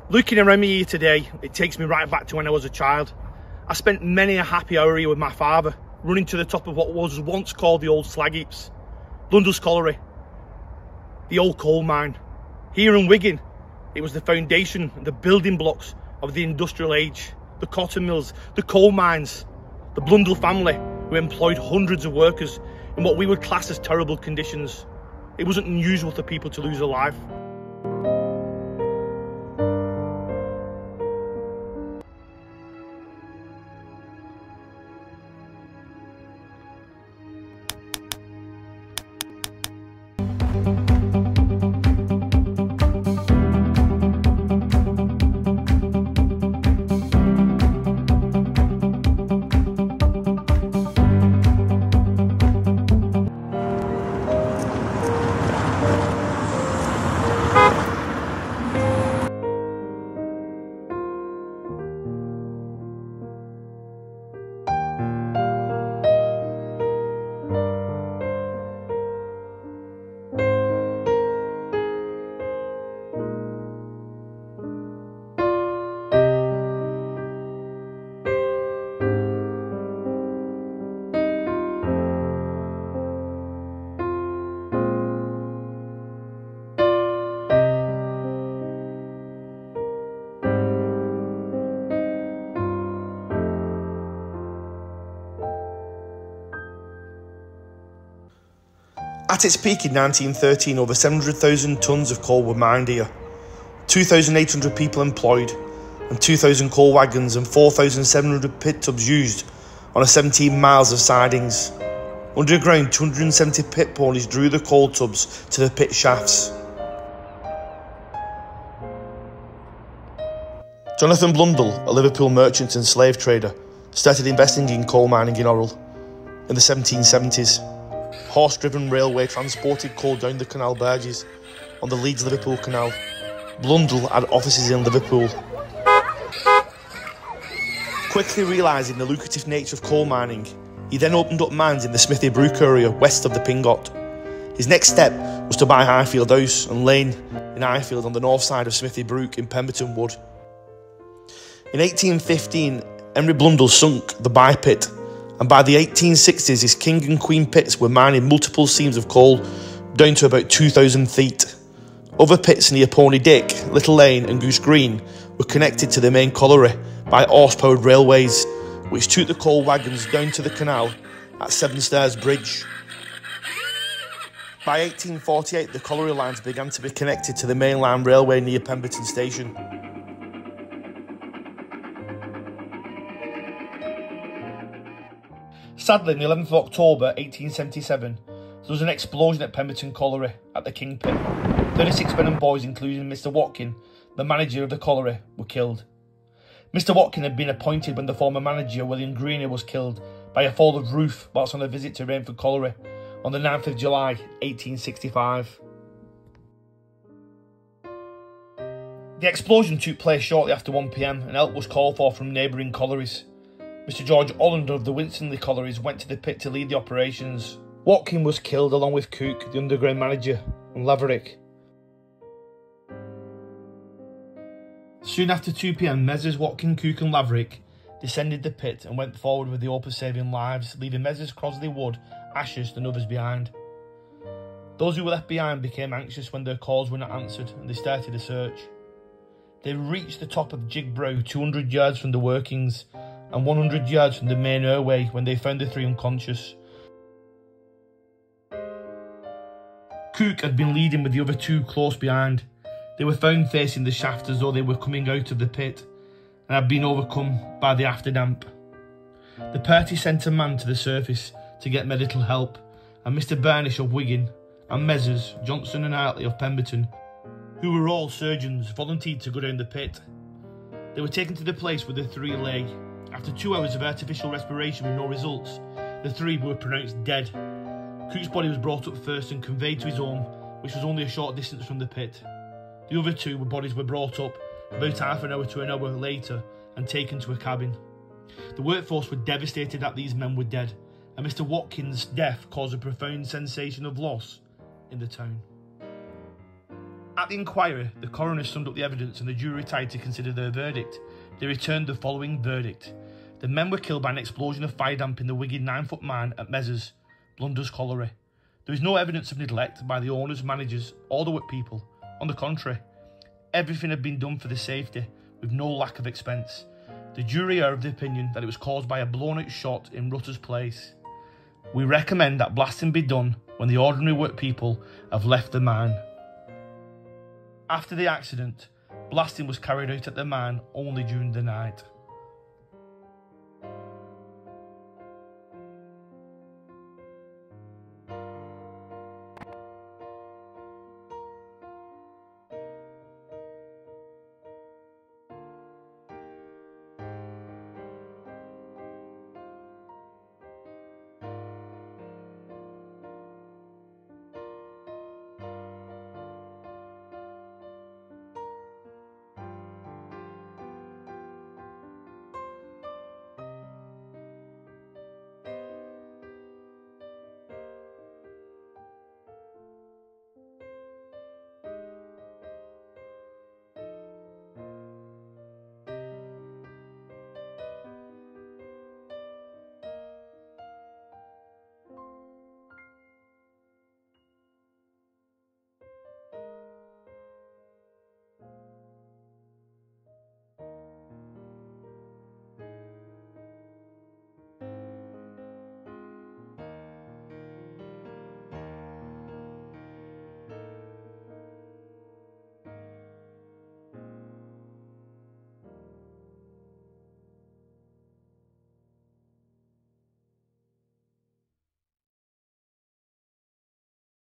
Looking around me here today, it takes me right back to when I was a child. I spent many a happy hour here with my father, running to the top of what was once called the old slag heaps. Blundell's Colliery, the old coal mine. Here in Wigan, it was the foundation, the building blocks of the industrial age. The cotton mills, the coal mines, the Blundell family, who employed hundreds of workers in what we would class as terrible conditions. It wasn't unusual for people to lose a life. At its peak in 1913, over 700,000 tonnes of coal were mined here, 2,800 people employed, and 2,000 coal wagons and 4,700 pit tubs used on a 17 miles of sidings. Underground, 270 pit ponies drew the coal tubs to the pit shafts. Jonathan Blundell, a Liverpool merchant and slave trader, started investing in coal mining in Orrell in the 1770s. Horse-driven railway transported coal down the canal barges on the Leeds-Liverpool Canal. Blundell had offices in Liverpool. Quickly realising the lucrative nature of coal mining, he then opened up mines in the Smithy Brook area west of the Pingot. His next step was to buy Highfield House and Lane in Highfield on the north side of Smithy Brook in Pemberton Wood. In 1815, Henry Blundell sunk the Bye Pit, and by the 1860s his King and Queen pits were mining multiple seams of coal down to about 2,000 feet. Other pits near Pony Dick, Little Lane and Goose Green were connected to the main colliery by horse-powered railways, which took the coal wagons down to the canal at Seven Stairs Bridge. By 1848 the colliery lines began to be connected to the mainline railway near Pemberton Station. Sadly, on the 11th of October 1877, there was an explosion at Pemberton Colliery at the King Pit. 36 men and boys, including Mr. Watkin, the manager of the colliery, were killed. Mr. Watkin had been appointed when the former manager, William Greener, was killed by a fall of roof whilst on a visit to Rainford Colliery on the 9th of July 1865. The explosion took place shortly after 1 PM and help was called for from neighbouring collieries. Mr. George Hollander of the Winstonley collieries went to the pit to lead the operations. Watkin was killed along with Cook, the underground manager, and Laverick. Soon after 2 PM, Messrs. Watkin, Cook and Laverick descended the pit and went forward with the hope of saving lives, leaving Messrs. Crosley Wood, Ashurst and others behind. Those who were left behind became anxious when their calls were not answered and they started a search. They reached the top of Jig Brow, 200 yards from the workings and 100 yards from the main airway when they found the three unconscious. Cook had been leading with the other two close behind. They were found facing the shaft as though they were coming out of the pit and had been overcome by the afterdamp. The party sent a man to the surface to get medical help, and Mr. Burnish of Wigan and Messrs. Johnson and Hartley of Pemberton, who were all surgeons, volunteered to go down the pit. They were taken to the place where the three lay. After 2 hours of artificial respiration with no results, the three were pronounced dead. Cook's body was brought up first and conveyed to his home, which was only a short distance from the pit. The other two bodies were brought up about half an hour to an hour later and taken to a cabin. The workforce were devastated that these men were dead, and Mr. Watkins' death caused a profound sensation of loss in the town. At the inquiry, the coroner summed up the evidence and the jury retired to consider their verdict. They returned the following verdict. The men were killed by an explosion of fire damp in the Wigan 9-foot mine at Messrs. Blunder's Colliery. There is no evidence of neglect by the owners, managers or the work people. On the contrary, everything had been done for their safety with no lack of expense. The jury are of the opinion that it was caused by a blown-out shot in Rutter's Place. We recommend that blasting be done when the ordinary work people have left the mine. After the accident, blasting was carried out at the mine only during the night.